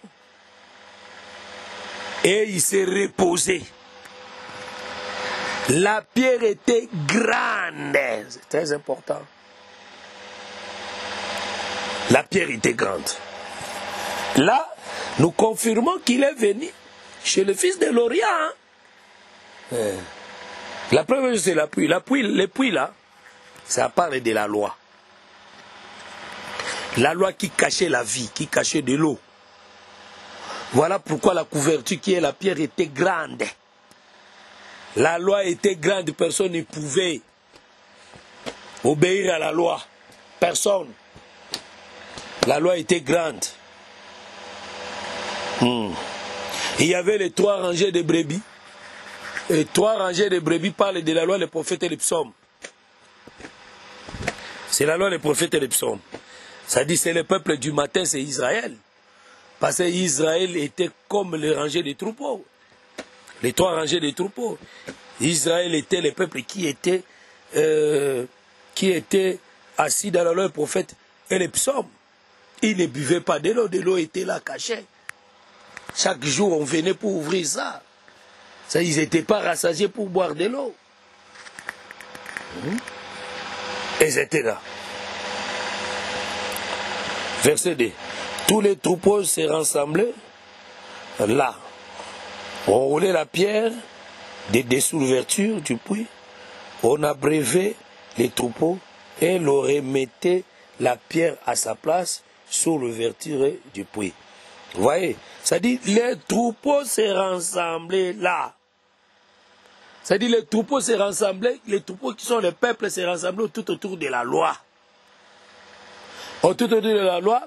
Et ils se reposaient. La pierre était grande. C'est très important. La pierre était grande. Là, nous confirmons qu'il est venu chez le fils de l'Orient. La preuve, c'est la pluie. Les puits là, ça parle de la loi. La loi qui cachait la vie, qui cachait de l'eau. Voilà pourquoi la couverture qui est la pierre était grande. La loi était grande, personne ne pouvait obéir à la loi. Personne. La loi était grande. Il y avait les 3 rangées de brebis. Et 3 rangées de brebis parlent de la loi des prophètes et des psaumes. C'est la loi des prophètes et des psaumes. Ça dit c'est le peuple du matin, c'est Israël. Parce que Israël était comme les rangées des troupeaux. Les 3 rangées des troupeaux. Israël était le peuple qui était assis dans la loi des prophètes et les psaumes. Ils ne buvaient pas de l'eau était là cachée. Chaque jour on venait pour ouvrir ça. Ça, ils n'étaient pas rassasiés pour boire de l'eau. Et ils étaient là. Verset 2. Tous les troupeaux se rassemblaient là. On roulait la pierre des dessous l'ouverture du puits. On abreuvait les troupeaux et l'on remettait la pierre à sa place sur l'ouverture du puits. Vous voyez, ça dit les troupeaux se rassemblaient là. Ça dit les troupeaux se rassemblaient, les troupeaux qui sont les peuples se rassemblaient tout autour de la loi. Tout autour de la loi,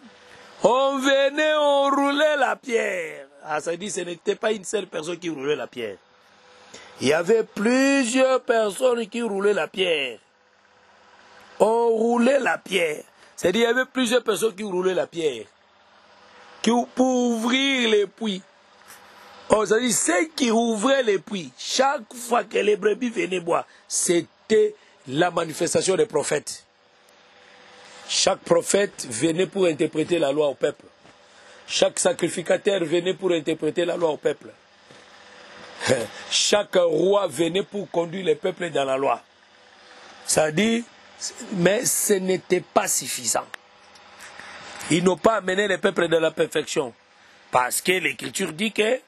on venait, on roulait la pierre. Ah, ça dit ce n'était pas une seule personne qui roulait la pierre. Il y avait plusieurs personnes qui roulaient la pierre. On roulait la pierre. C'est-à-dire il y avait plusieurs personnes qui roulaient la pierre. Pour ouvrir les puits. Oh, ça dit ceux qui ouvraient les puits, chaque fois que les brebis venaient boire, c'était la manifestation des prophètes. Chaque prophète venait pour interpréter la loi au peuple. Chaque sacrificateur venait pour interpréter la loi au peuple. Chaque roi venait pour conduire le peuple dans la loi. Ça dit, mais ce n'était pas suffisant. Ils n'ont pas amené le peuple dans la perfection. Parce que l'Écriture dit que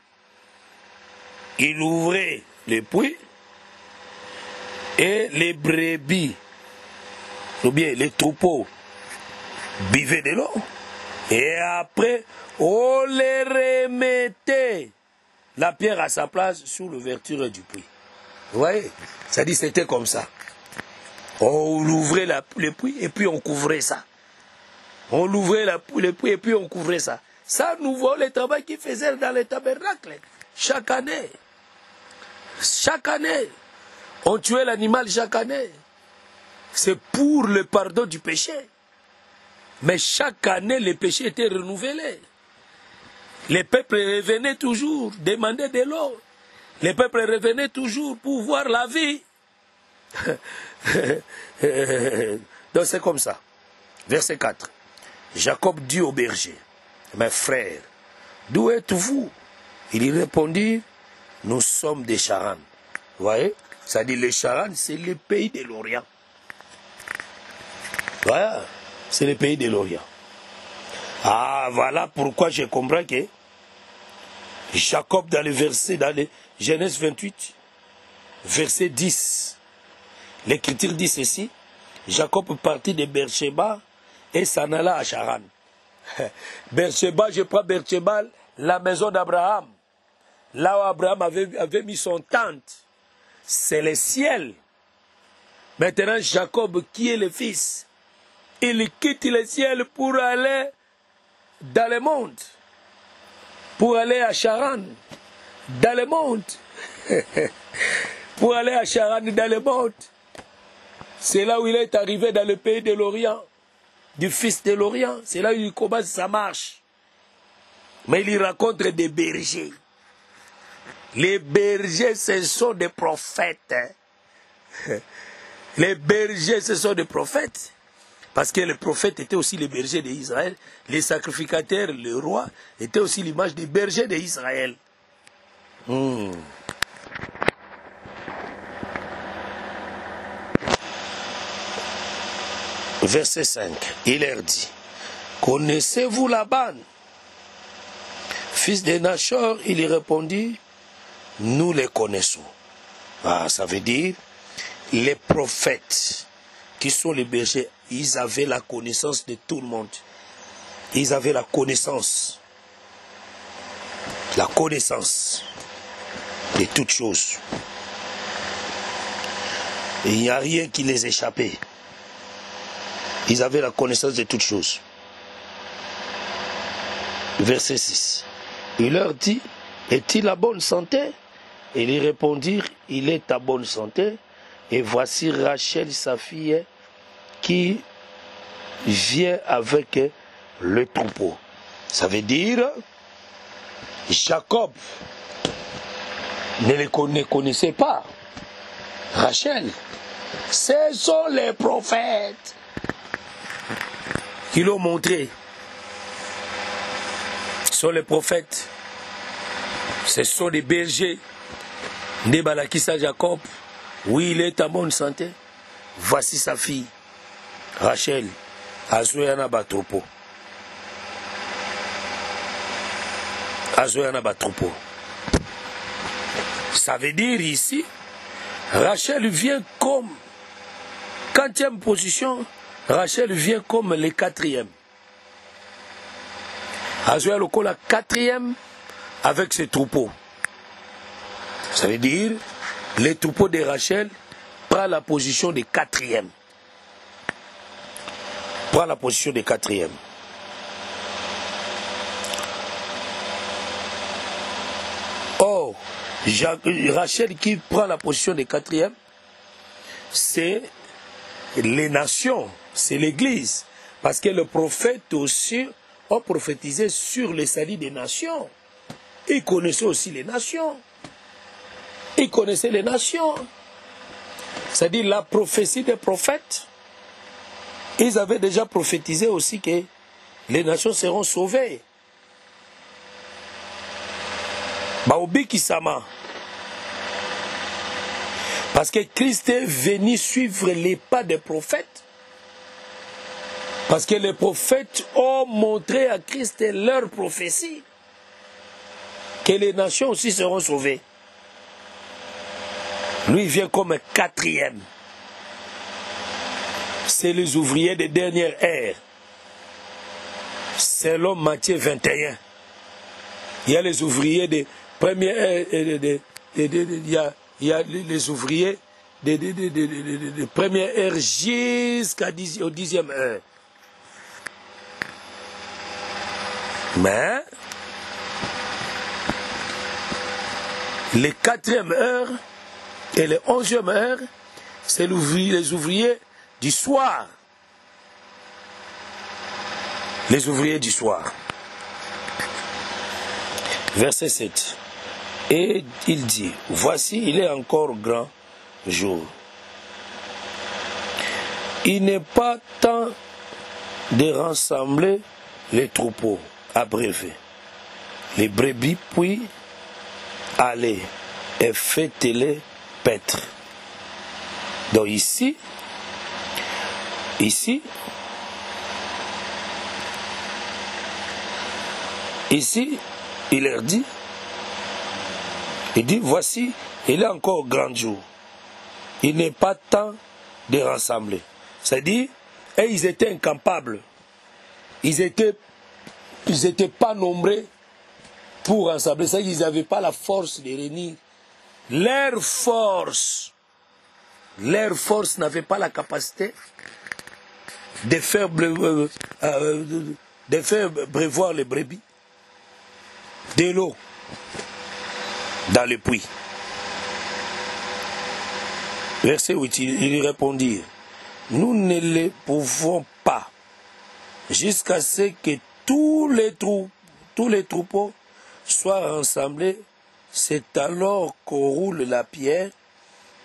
il ouvrait les puits et les brebis, ou bien les troupeaux, buvaient de l'eau. Et après, on les remettait la pierre à sa place sous l'ouverture du puits. Vous voyez? Ça dit c'était comme ça. On ouvrait le puits et puis on couvrait ça. On ouvrait le puits et puis on couvrait ça. Ça, nous voyons le travail qu'ils faisaient dans les tabernacles chaque année. Chaque année, on tuait l'animal chaque année. C'est pour le pardon du péché. Mais chaque année, les péchés étaient renouvelés. Les peuples revenaient toujours, demandaient de l'eau. Les peuples revenaient toujours pour voir la vie. Donc c'est comme ça. Verset 4. Jacob dit au berger, mes frères, d'où êtes-vous? Ils répondirent, nous sommes des Charan. Vous voyez? Ça dit les Charan, c'est le pays de l'Orient. Voilà, c'est le pays de l'Orient. Ah, voilà pourquoi je comprends que Jacob, dans le Genèse 28, verset 10, l'Écriture dit ceci, Jacob partit de Beersheba et s'en alla à Charan. Beersheba, je prends Beersheba, la maison d'Abraham. Là où Abraham avait mis son tente, c'est le ciel. Maintenant, Jacob, qui est le fils, il quitte le ciel pour aller dans le monde, pour aller à Charan, dans le monde, pour aller à Charan, dans le monde. C'est là où il est arrivé dans le pays de l'Orient, du fils de l'Orient. C'est là où il commence sa marche. Mais il y rencontre des bergers. Les bergers, ce sont des prophètes. Les bergers, ce sont des prophètes. Parce que les prophètes étaient aussi les bergers d'Israël. Les sacrificateurs, le roi, étaient aussi l'image des bergers d'Israël. Verset 5, il leur dit, connaissez-vous Laban, fils de Nachor? Il y répondit, nous les connaissons. Ah, ça veut dire, les prophètes, qui sont les bergers, ils avaient la connaissance de tout le monde. Ils avaient la connaissance de toutes choses. Et il n'y a rien qui les échappait. Ils avaient la connaissance de toutes choses. Verset 6. Il leur dit, est-il à bonne santé? Et ils répondirent, il est à bonne santé. Et voici Rachel, sa fille, qui vient avec le troupeau. Ça veut dire, Jacob ne les connaissait pas. Rachel, ce sont les prophètes qui l'ont montré. Ce sont les prophètes. Ce sont des bergers. Né Balakissa Jacob. Oui, il est en bonne santé. Voici sa fille, Rachel. Azoyana Batroupo. Azoyana Batroupo. Ça veut dire ici, Rachel vient comme 4e position. Rachel vient comme le 4e. Azoya Loko la 4e avec ses troupeaux. Ça veut dire, les troupeaux de Rachel prend la position de 4e. Prend la position de 4e. Or, Rachel qui prend la position de 4e, c'est les nations, c'est l'Église. Parce que le prophète aussi a prophétisé sur le salut des nations. Il connaissait aussi les nations. Il connaissait les nations. C'est-à-dire la prophétie des prophètes. Ils avaient déjà prophétisé aussi que les nations seront sauvées. Baobi Kisama. Parce que Christ est venu suivre les pas des prophètes. Parce que les prophètes ont montré à Christ leur prophétie. Que les nations aussi seront sauvées. Lui, il vient comme 4e. C'est les ouvriers des dernières ères. Selon Matthieu 21. Il y a les ouvriers des premières ères. Il y a les ouvriers des premières ères jusqu'au 10e heure. Mais Les 4e heure et les 11e heure, c'est les ouvriers du soir. Les ouvriers du soir. Verset 7. Et il dit, voici, il est encore grand jour. Il n'est pas temps de rassembler les troupeaux, abrévés, les brebis, puis aller et faites-les paître. Donc ici, il leur dit, voici, il est encore grand jour. Il n'est pas temps de rassembler. C'est-à-dire, et ils étaient incapables. Ils étaient pas nombreux pour rassembler. C'est-à-dire qu'ils n'avaient pas la force de réunir. Leur force n'avait pas la capacité de faire brevoir les brebis de l'eau dans le puits. Verset 8, il répondit, nous ne les pouvons pas, jusqu'à ce que tous les troupeaux soient rassemblés. C'est alors qu'on roule la pierre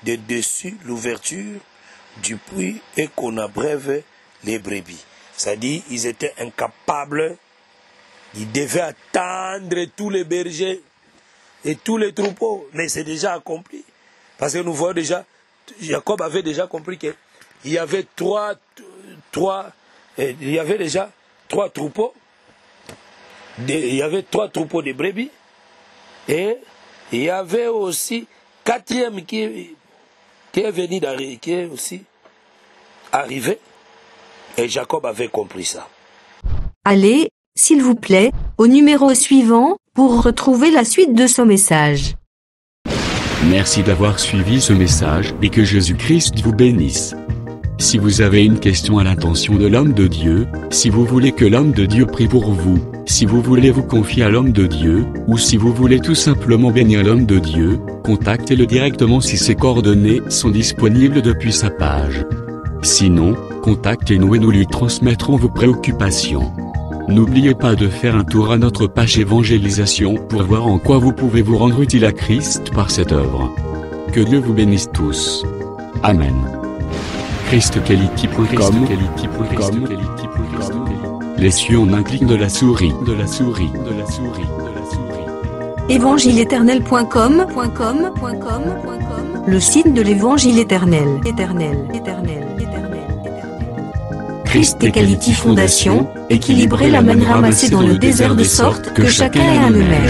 de dessus l'ouverture du puits et qu'on abreuve les brebis. C'est-à-dire, ils étaient incapables, ils devaient attendre tous les bergers et tous les troupeaux. Mais c'est déjà accompli. Parce que nous voyons déjà, Jacob avait déjà compris qu'il y avait déjà trois troupeaux. Il y avait 3 troupeaux de brebis. Et il y avait aussi 4e qui est aussi arrivé. Et Jacob avait compris ça. Allez, s'il vous plaît, au numéro suivant, pour retrouver la suite de ce message. Merci d'avoir suivi ce message et que Jésus-Christ vous bénisse. Si vous avez une question à l'intention de l'homme de Dieu, si vous voulez que l'homme de Dieu prie pour vous, si vous voulez vous confier à l'homme de Dieu, ou si vous voulez tout simplement bénir l'homme de Dieu, contactez-le directement si ses coordonnées sont disponibles depuis sa page. Sinon, contactez-nous et nous lui transmettrons vos préoccupations. N'oubliez pas de faire un tour à notre page évangélisation pour voir en quoi vous pouvez vous rendre utile à Christ par cette œuvre. Que Dieu vous bénisse tous. Amen. ChristQuality.com. Les cieux en un clic de la souris. Évangile-éternel.com. Le site de l'Évangile éternel. Christ et Quality Fondation, équilibrer la manne ramassée dans le désert de sorte que chacun ait un numère.